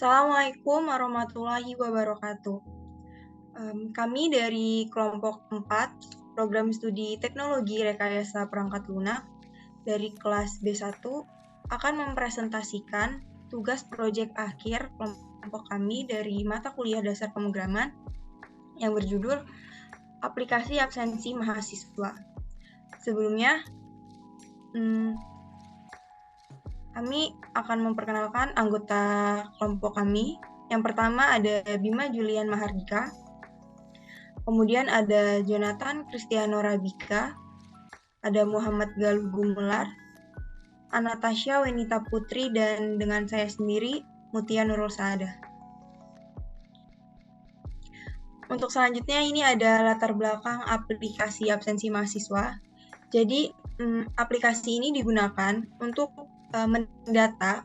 Assalamualaikum warahmatullahi wabarakatuh. Kami dari kelompok 4, Program Studi Teknologi Rekayasa Perangkat Lunak dari kelas B1 akan mempresentasikan tugas proyek akhir kelompok kami dari mata kuliah dasar pemrograman yang berjudul Aplikasi Absensi Mahasiswa. Sebelumnya, kami akan memperkenalkan anggota kelompok kami. Yang pertama ada Bima Julian Mahardika, kemudian ada Jonathan Kristiano Rabika, ada Muhammad Galuh Gumelar, Anastasia Wenita Putri, dan dengan saya sendiri, Mutia Nurul Saada. Untuk selanjutnya ini ada latar belakang aplikasi absensi mahasiswa. Jadi, aplikasi ini digunakan untuk mendata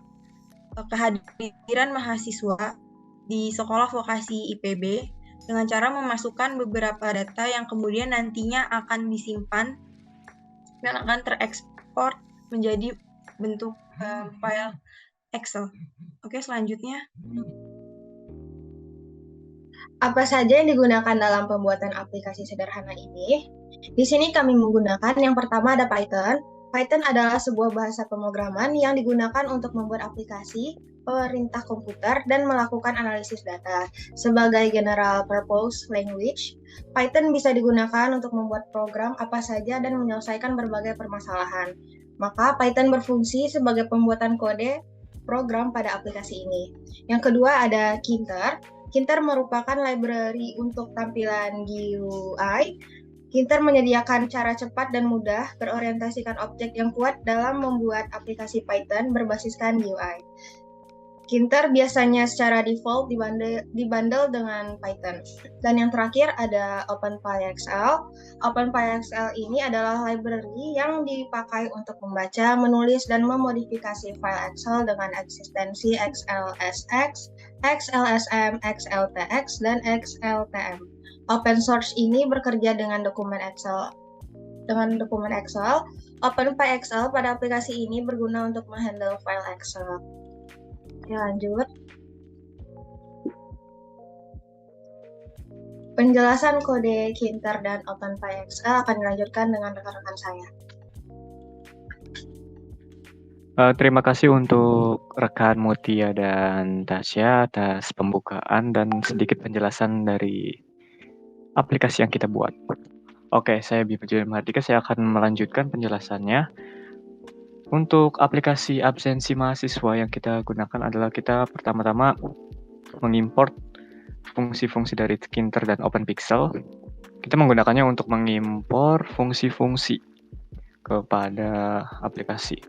kehadiran mahasiswa di sekolah vokasi IPB dengan cara memasukkan beberapa data yang kemudian nantinya akan disimpan dan akan terekspor menjadi bentuk file Excel. Oke, selanjutnya. Apa saja yang digunakan dalam pembuatan aplikasi sederhana ini? Di sini kami menggunakan yang pertama ada Python. Python adalah sebuah bahasa pemrograman yang digunakan untuk membuat aplikasi, perintah komputer, dan melakukan analisis data. Sebagai general purpose language, Python bisa digunakan untuk membuat program apa saja dan menyelesaikan berbagai permasalahan. Maka Python berfungsi sebagai pembuatan kode program pada aplikasi ini. Yang kedua ada Kinter. Kinter merupakan library untuk tampilan GUI. Kinter menyediakan cara cepat dan mudah berorientasikan objek yang kuat dalam membuat aplikasi Python berbasiskan GUI. Kinter biasanya secara default dibundle dengan Python. Dan yang terakhir ada OpenPyXL. OpenPyXL ini adalah library yang dipakai untuk membaca, menulis, dan memodifikasi file Excel dengan eksistensi XLSX, XLSM, XLTX, dan XLTM. Open source ini bekerja dengan dokumen Excel. OpenPyXL pada aplikasi ini berguna untuk menghandle file Excel. Ya, lanjut. Penjelasan kode Kinter dan OpenPyXL akan dilanjutkan dengan rekan-rekan saya. Terima kasih untuk rekan Mutia dan Tasya atas pembukaan dan sedikit penjelasan dari aplikasi yang kita buat. Oke, saya Bima Julian Mahardika, saya akan melanjutkan penjelasannya. Untuk aplikasi absensi mahasiswa yang kita gunakan adalah kita pertama-tama mengimport fungsi-fungsi dari Kinter dan OpenPixel. Kita menggunakannya untuk mengimpor fungsi-fungsi kepada aplikasi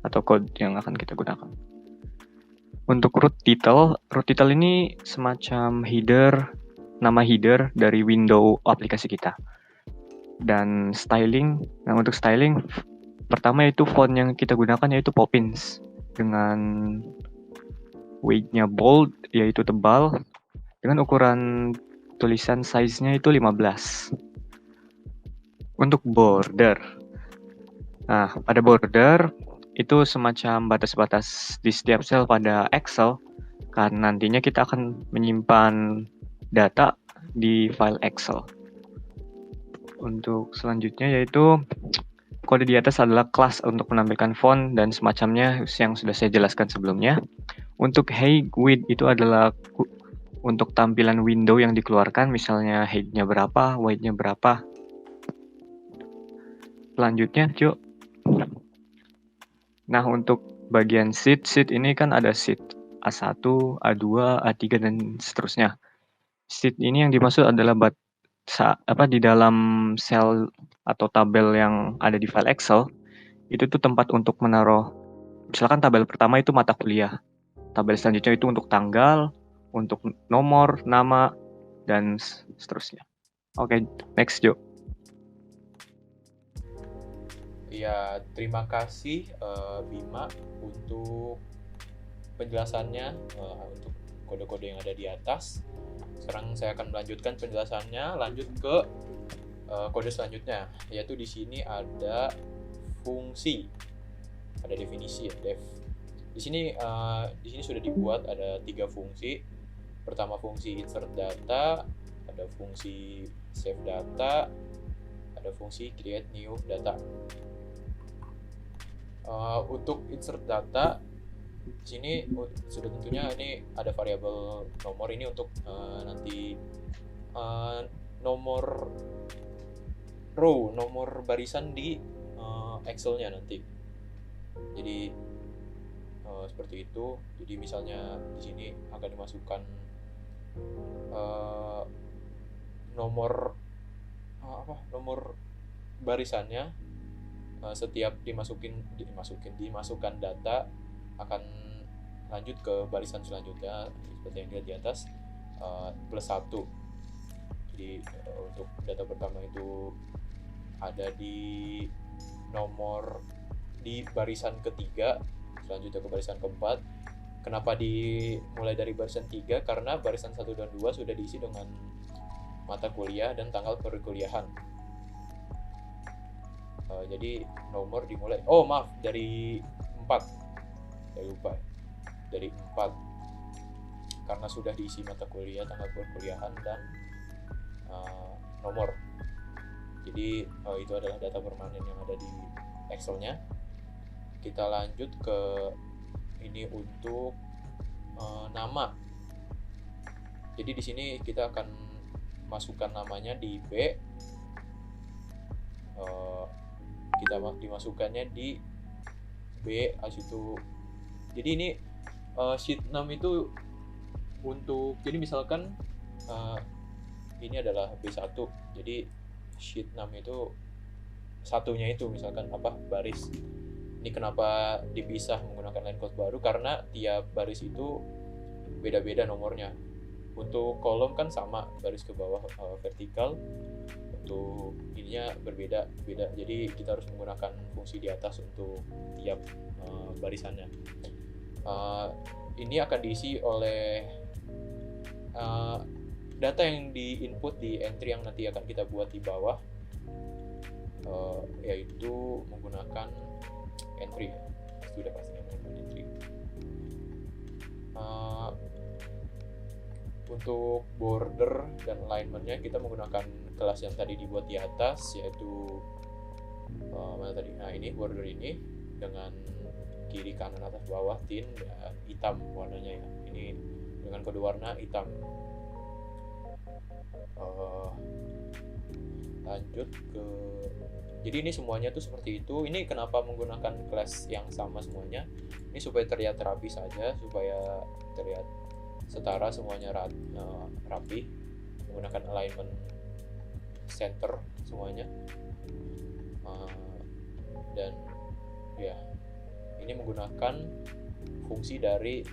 atau code yang akan kita gunakan. Untuk root title ini semacam nama header dari window aplikasi kita. Dan styling, untuk styling pertama itu font yang kita gunakan yaitu Poppins dengan weight-nya bold yaitu tebal dengan ukuran tulisan size-nya itu 15. Untuk border. Nah, pada border itu semacam batas-batas di setiap sel pada Excel karena nantinya kita akan menyimpan data di file Excel. Untuk selanjutnya yaitu kode di atas adalah kelas untuk menampilkan font dan semacamnya yang sudah saya jelaskan sebelumnya. Untuk height width itu adalah untuk tampilan window yang dikeluarkan, misalnya height-nya berapa, width-nya berapa. Selanjutnya, Cuk. Nah, untuk bagian sheet ini kan ada sheet A1, A2, A3, dan seterusnya. Sheet ini yang dimaksud adalah di dalam sel atau tabel yang ada di file Excel, itu tuh tempat untuk menaruh, misalkan tabel pertama itu mata kuliah, tabel selanjutnya itu untuk tanggal, untuk nomor, nama, dan seterusnya. Oke, next, Jo. Ya, terima kasih Bima untuk penjelasannya untuk kode-kode yang ada di atas. Sekarang saya akan melanjutkan penjelasannya, lanjut ke kode selanjutnya, yaitu di sini ada fungsi, ada definisi ya, def. Di sini sudah dibuat ada 3 fungsi. Pertama fungsi insert data, ada fungsi save data, ada fungsi create new data. Untuk insert data di sini sudah tentunya ini ada variabel nomor ini untuk nanti nomor row, nomor barisan di Excel-nya nanti. Jadi seperti itu. Jadi misalnya di sini akan dimasukkan nomor barisannya. Setiap dimasukkan data akan lanjut ke barisan selanjutnya seperti yang dilihat di atas, plus 1. Jadi untuk data pertama itu ada di barisan ketiga, selanjutnya ke barisan keempat. Kenapa dimulai dari barisan 3? Karena barisan 1 dan 2 sudah diisi dengan mata kuliah dan tanggal perkuliahan. Jadi nomor dimulai dari 4. Saya lupa. Dari 4. Karena sudah diisi mata kuliah, tanggal perkuliahan, dan nomor. Jadi itu adalah data permanen yang ada di Excel-nya. Kita lanjut ke ini untuk nama. Jadi di sini kita akan masukkan namanya di B. Kita dimasukkannya di B situ. Jadi ini sheet 6 itu untuk, jadi misalkan ini adalah B1. Jadi sheet 6 itu satunya itu misalkan baris. Ini kenapa dipisah menggunakan line code baru? Karena tiap baris itu beda-beda nomornya. Untuk kolom kan sama, baris ke bawah vertikal. Untuk ininya berbeda. Jadi kita harus menggunakan fungsi di atas untuk tiap barisannya. Ini akan diisi oleh data yang di-input di entry yang nanti akan kita buat di bawah, yaitu menggunakan entry. Sudah pasti menggunakan entry. Untuk border dan alignment-nya kita menggunakan kelas yang tadi dibuat di atas, yaitu mana tadi? Nah, ini border ini dengan kiri, kanan, atas, bawah, thin, dan hitam warnanya ya. Ini dengan kode warna hitam. Lanjut ke, jadi ini semuanya tuh seperti itu. Ini kenapa menggunakan kelas yang sama semuanya? Ini supaya terlihat rapi saja, supaya terlihat setara semuanya, rapi, menggunakan alignment center semuanya. Dan ya, ini menggunakan fungsi dari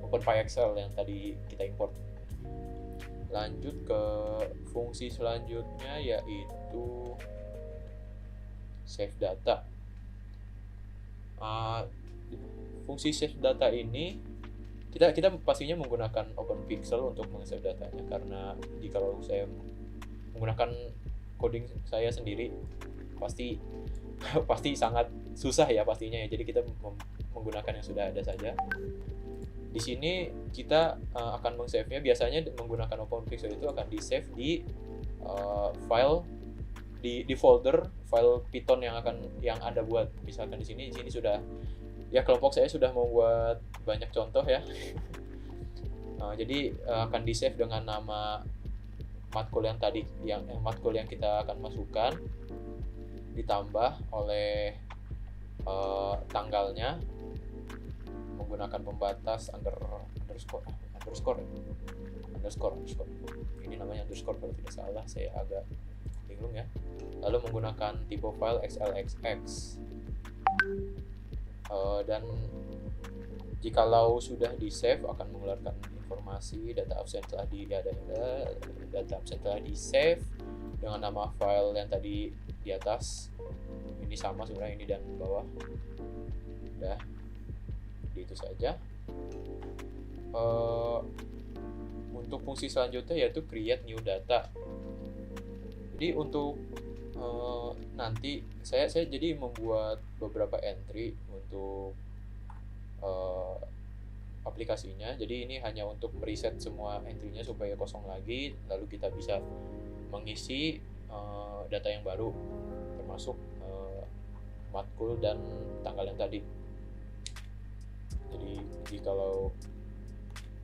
OpenPyXL yang tadi kita import. Lanjut ke fungsi selanjutnya, yaitu save data. Fungsi save data ini kita pastinya menggunakan OpenPixel untuk meng-save datanya, karena kalau saya menggunakan coding saya sendiri pasti sangat susah ya pastinya ya. Jadi kita menggunakan yang sudah ada saja. Di sini kita akan meng-save-nya, biasanya menggunakan OpenPixel itu akan di-save di file di folder file Python yang Anda buat. Misalkan di sini sudah ya, kelompok saya sudah membuat banyak contoh ya. Jadi akan di-save dengan nama matkul yang tadi, matkul yang kita akan masukkan, ditambah oleh tanggalnya menggunakan pembatas underscore. Ini namanya underscore kalau tidak salah, saya agak bingung ya. Lalu menggunakan tipe file XLXX. Dan jikalau sudah di save akan mengeluarkan informasi data absen telah di save dengan nama file yang tadi di atas. Ini sama sebenarnya, ini dan bawah. Udah, itu saja. Untuk fungsi selanjutnya yaitu create new data. Jadi untuk nanti saya jadi membuat beberapa entry untuk uh, aplikasinya. Jadi ini hanya untuk mereset semua entry-nya supaya kosong lagi, lalu kita bisa mengisi data yang baru, termasuk matkul dan tanggal yang tadi. Jadi kalau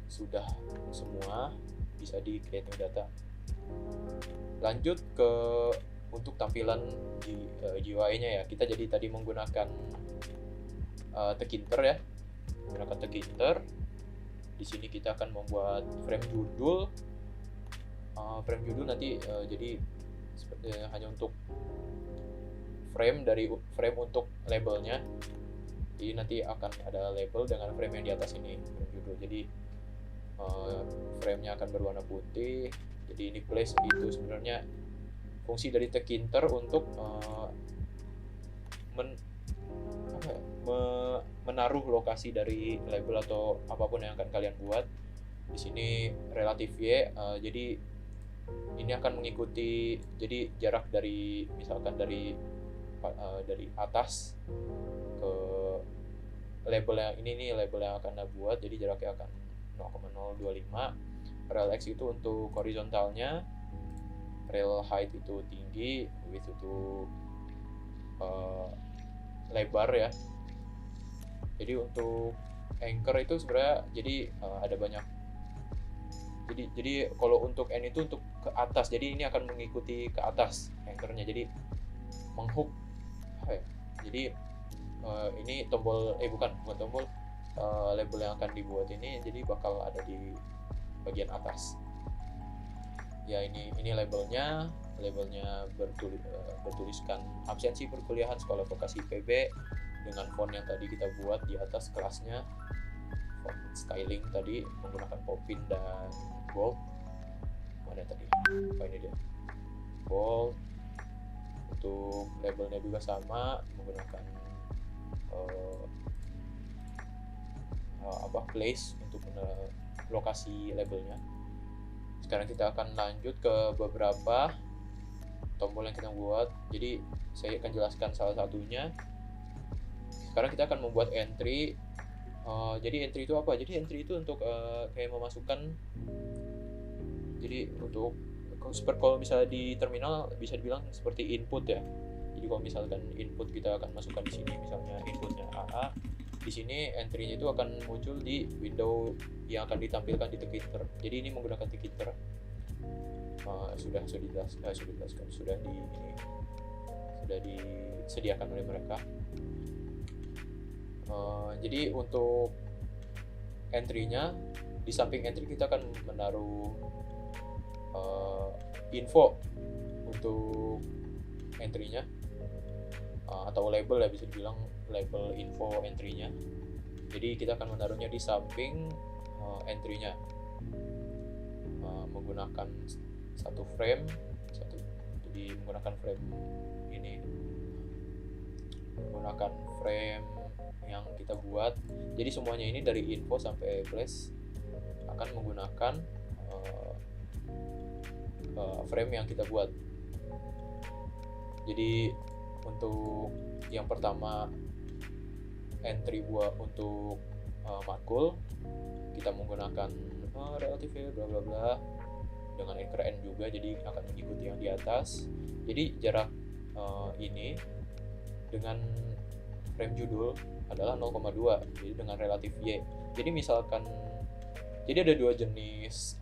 sudah semua, bisa di create new data. Lanjut ke untuk tampilan di GUI-nya ya. Kita jadi tadi menggunakan Tkinter ya. Menggunakan Tkinter. Di sini kita akan membuat frame judul. Frame judul nanti jadi hanya untuk frame untuk labelnya. Jadi nanti akan ada label dengan frame yang di atas ini, frame judul. Jadi frame-nya akan berwarna putih. Jadi ini place itu sebenarnya fungsi dari Tkinter untuk menaruh lokasi dari label atau apapun yang akan kalian buat. Di sini relatif Y, jadi ini akan mengikuti, jadi jarak dari misalkan dari atas ke label yang ini nih, label yang akan Anda buat. Jadi jaraknya akan 0,025. Rel X itu untuk horizontalnya, rel height itu tinggi, width itu lebar ya. Jadi untuk anchor itu sebenarnya jadi ada banyak. Jadi kalau untuk N itu untuk ke atas, jadi ini akan mengikuti ke atas anchornya, jadi menghook. Jadi ini tombol bukan tombol, label yang akan dibuat ini jadi bakal ada di bagian atas. Ya ini labelnya bertuliskan absensi perkuliahan sekolah vokasi PB dengan font yang tadi kita buat di atas kelasnya. Font styling tadi menggunakan Popin dan bold. Mana tadi? Ini dia. Bold. Untuk labelnya juga sama, menggunakan place untuk lokasi labelnya. Sekarang kita akan lanjut ke beberapa tombol yang kita buat. Jadi saya akan jelaskan salah satunya. Sekarang kita akan membuat entry. Jadi entry itu apa? Jadi entry itu untuk kayak memasukkan. Jadi untuk kalau misalnya di terminal bisa dibilang seperti input ya. Jadi kalau misalkan input kita akan masukkan di sini, misalnya inputnya AA, di sini entry-nya itu akan muncul di window yang akan ditampilkan di Tkinter. Jadi ini menggunakan Tkinter. Sudah disediakan oleh mereka. Jadi untuk entry-nya, di samping entry kita akan menaruh info untuk entry-nya, atau label ya, bisa dibilang label info entry-nya. Jadi kita akan menaruhnya di samping entry-nya, menggunakan satu frame, jadi menggunakan frame ini, menggunakan frame yang kita buat. Jadi semuanya ini dari info sampai place akan menggunakan frame yang kita buat. Jadi untuk yang pertama entry buat untuk matkul, kita menggunakan relatif ya bla bla bla dengan anchor N juga, jadi akan mengikuti yang di atas. Jadi jarak ini dengan frame judul adalah 0,2, jadi dengan relatif Y. Jadi misalkan, jadi ada dua jenis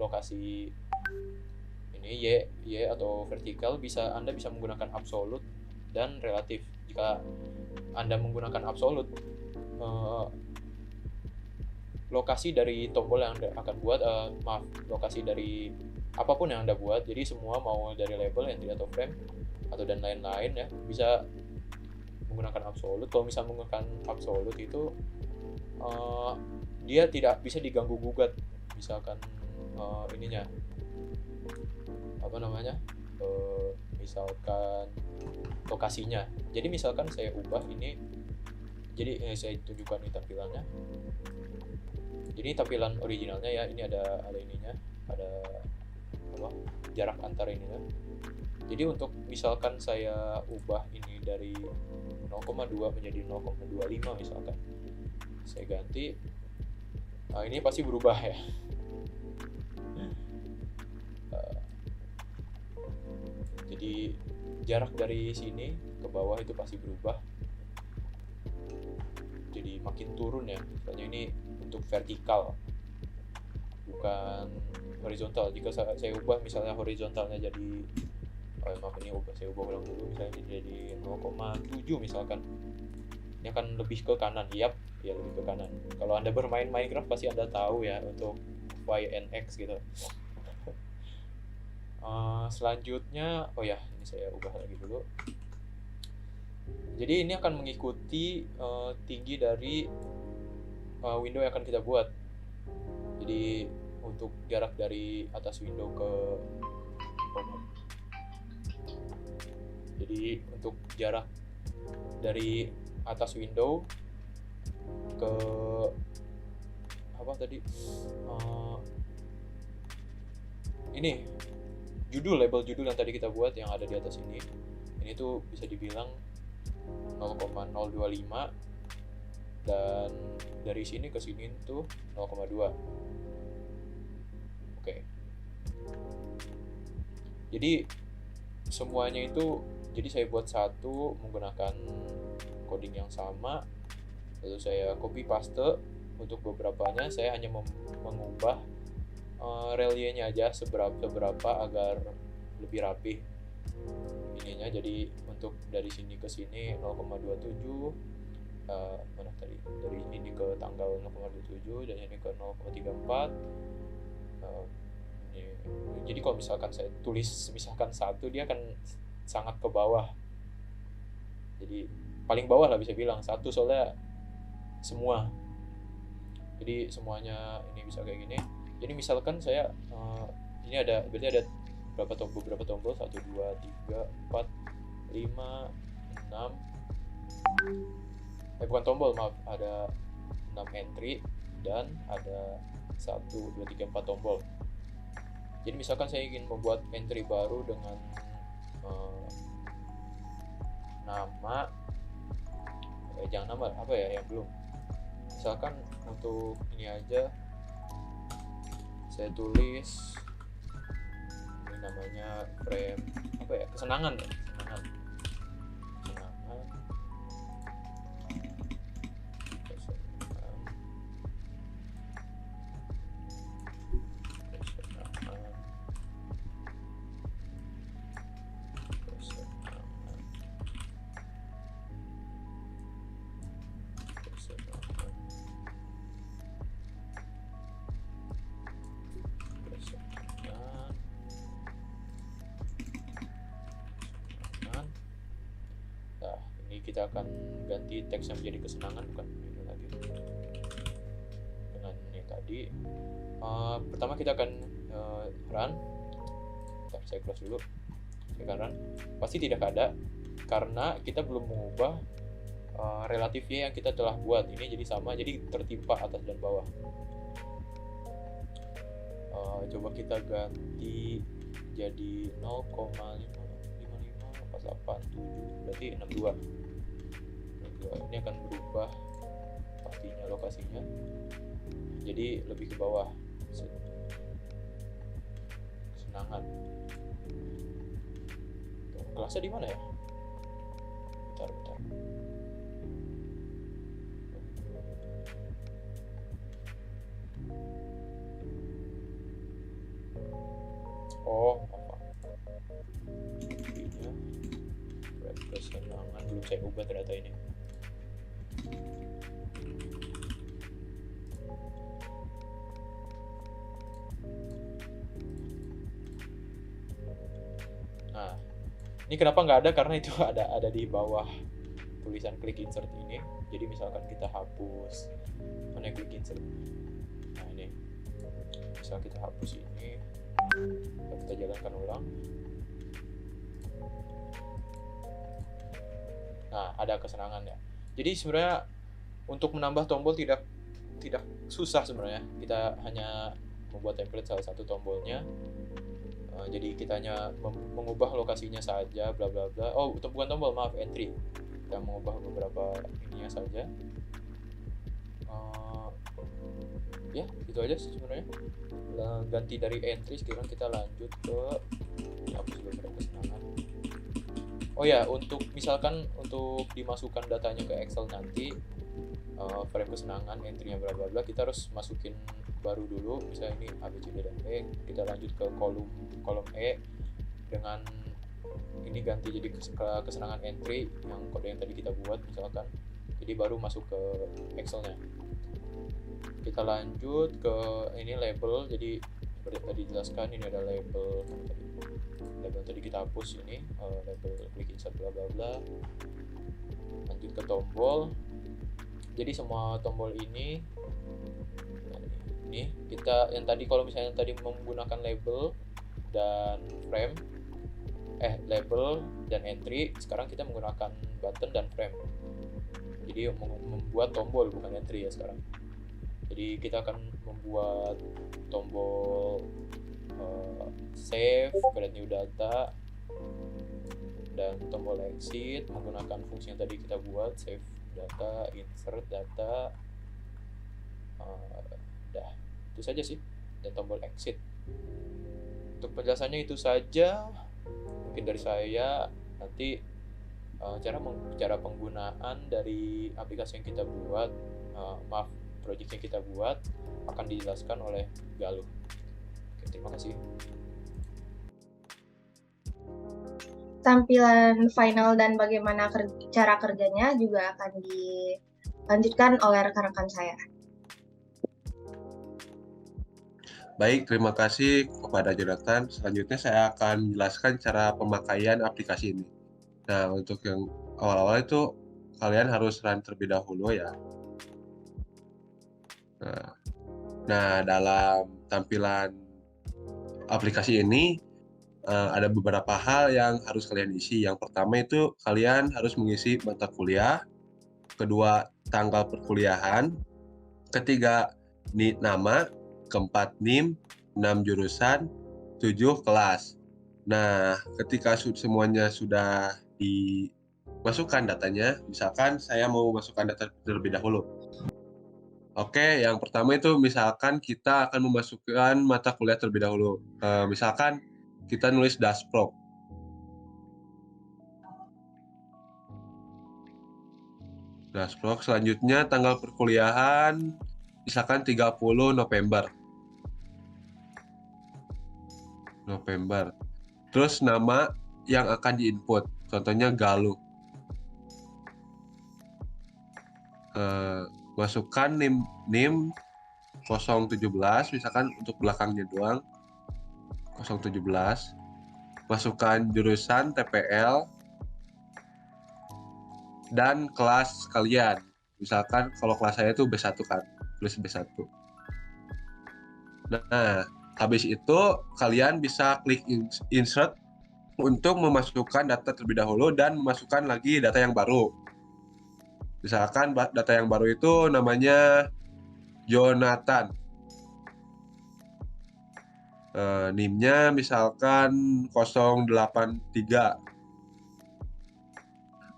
lokasi ini, Y atau vertikal. Anda bisa menggunakan absolute dan relatif. Jika Anda menggunakan absolute, lokasi dari tombol yang Anda akan buat, lokasi dari apapun yang Anda buat, jadi semua mau dari label, entry atau frame atau dan lain-lain ya, bisa menggunakan absolute. Kalau misalnya menggunakan absolute itu dia tidak bisa diganggu gugat, misalkan ininya misalkan lokasinya. Jadi misalkan saya ubah ini, jadi saya tunjukkan ini tampilannya. Jadi tampilan originalnya ya, ini ada ininya, ada jarak antar ininya. Jadi untuk misalkan saya ubah ini dari 0,2 menjadi 0,25 misalkan, saya ganti. Ini pasti berubah ya. Jadi jarak dari sini ke bawah itu pasti berubah. Jadi makin turun ya. Misalnya ini untuk vertikal, bukan horizontal. Jika saya ubah misalnya horizontalnya jadi saya ubah ulang dulu, misalnya jadi 0,7 misalkan. Ini akan lebih ke kanan. Ya lebih ke kanan. Kalau Anda bermain Minecraft pasti Anda tahu ya untuk Y and X gitu. Selanjutnya, ini saya ubah lagi dulu. Jadi ini akan mengikuti tinggi dari window yang akan kita buat. Jadi untuk jarak dari atas window ke Jadi untuk jarak dari atas window ke ini label judul yang tadi kita buat yang ada di atas ini tuh bisa dibilang 0,025, dan dari sini ke sini tuh 0,2. Oke. Jadi semuanya itu, jadi saya buat satu menggunakan coding yang sama, lalu saya copy paste. Untuk beberapanya saya hanya mengubah reliefnya aja seberapa agar lebih rapi ininya. Jadi untuk dari sini ke sini 0,27, mana tadi, dari ini ke tanggal 0,27 dan ini ke 0,34. Jadi kalau misalkan saya tulis misalkan 1, dia akan sangat ke bawah. Jadi paling bawah lah bisa bilang 1, soalnya semua. Jadi semuanya ini bisa kayak gini. Jadi misalkan saya ini berarti ada beberapa tombol, 1, 2, 3, 4, 5, 6. Bukan tombol, maaf, ada 6 entry dan ada 1, 2, 3, 4 tombol. Jadi misalkan saya ingin membuat entry baru dengan nama, jangan nama apa ya yang belum. Misalkan untuk ini aja saya tulis ini namanya frame kesenangan. Kita akan ganti teksnya menjadi kesenangan, bukan ini lagi dengan ini tadi. Pertama kita akan run. Saya close dulu. Saya akan run. Pasti tidak ada karena kita belum mengubah relatif Y yang kita telah buat. Ini jadi sama, jadi tertimpa atas dan bawah. Coba kita ganti jadi 0,5548, berarti 62. Ini akan berubah pastinya lokasinya, jadi lebih ke bawah. Kesenangan. Kelasnya di mana ya? Bentar. Kesenangan belum saya ubah ternyata ini. Nah, ini kenapa nggak ada? Karena itu ada di bawah tulisan klik insert ini. Jadi misalkan kita hapus, mana klik insert? Nah ini, misal kita hapus ini, kita jalankan ulang. Nah, ada kesenangan ya. Jadi sebenarnya untuk menambah tombol tidak susah sebenarnya. Kita hanya membuat template salah satu tombolnya. Jadi kita hanya mengubah lokasinya saja, bla bla bla. Oh, bukan tombol, maaf, entry. Kita mengubah beberapa ininya saja. Ya itu aja sih sebenarnya. Ganti dari entry, sekarang kita lanjut ke hapus dulu frame kesenangan. Oh ya, untuk misalkan untuk dimasukkan datanya ke Excel nanti, frame kesenangan entry-nya bla bla bla, kita harus masukin baru dulu, misalnya ini A B C D dan E, kita lanjut ke kolom E dengan ini ganti jadi kesenangan entry yang kode yang tadi kita buat misalkan, jadi baru masuk ke Excel-nya. Kita lanjut ke ini label, jadi seperti tadi dijelaskan ini ada label tadi kita hapus ini, label quick insert bla bla bla. Lanjut ke tombol, jadi semua tombol ini kita yang tadi, kalau misalnya tadi menggunakan label dan frame, label dan entry, sekarang kita menggunakan button dan frame, jadi membuat tombol bukan entry ya sekarang. Jadi kita akan membuat tombol save, create new data, dan tombol exit menggunakan fungsi yang tadi kita buat, save data, insert data, dah itu saja sih, dan tombol exit. Untuk penjelasannya itu saja mungkin dari saya. Nanti cara penggunaan dari aplikasi yang kita buat, project yang kita buat akan dijelaskan oleh Galuh. Oke, terima kasih. Tampilan final dan bagaimana cara kerjanya juga akan dilanjutkan oleh rekan-rekan saya. Baik, terima kasih kepada Jonathan. Selanjutnya saya akan menjelaskan cara pemakaian aplikasi ini. Nah, untuk yang awal-awal itu kalian harus run terlebih dahulu ya. Nah, dalam tampilan aplikasi ini ada beberapa hal yang harus kalian isi. Yang pertama itu kalian harus mengisi mata kuliah, kedua tanggal perkuliahan, ketiga nama, keempat NIM, 6 jurusan, 7 kelas. Nah, ketika semuanya sudah dimasukkan datanya, misalkan saya mau masukkan data terlebih dahulu. Oke, yang pertama itu misalkan kita akan memasukkan mata kuliah terlebih dahulu. Misalkan kita nulis Dasprog. Selanjutnya tanggal perkuliahan misalkan 30 November. Terus nama yang akan diinput, contohnya Galuh. Masukkan NIM 017, misalkan untuk belakangnya doang 017. Masukkan jurusan TPL dan kelas kalian. Misalkan kalau kelas saya itu B1 kan, tulis B1. Nah, habis itu kalian bisa klik insert untuk memasukkan data terlebih dahulu dan memasukkan lagi data yang baru. Misalkan data yang baru itu namanya Jonathan. NIM-nya misalkan 083.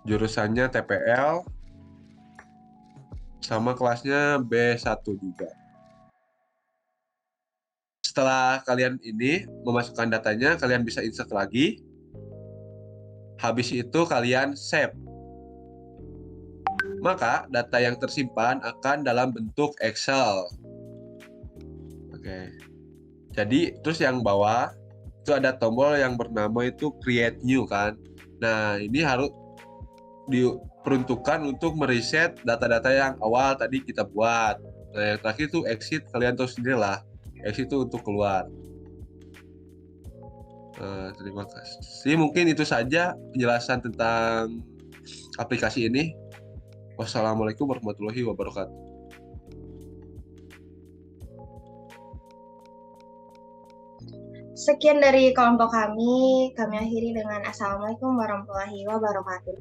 Jurusannya TPL, sama kelasnya B1 juga. Setelah kalian ini memasukkan datanya, kalian bisa insert lagi. Habis itu kalian save. Maka data yang tersimpan akan dalam bentuk Excel. Oke. Jadi terus yang bawah itu ada tombol yang bernama itu Create New kan. Nah, ini harus diperuntukkan untuk mereset data-data yang awal tadi kita buat. Nah, yang terakhir itu exit, kalian tahu sendirilah. Exit itu untuk keluar. Terima kasih. Mungkin itu saja penjelasan tentang aplikasi ini. Wassalamualaikum warahmatullahi wabarakatuh. Sekian dari kelompok kami akhiri dengan Assalamualaikum warahmatullahi wabarakatuh.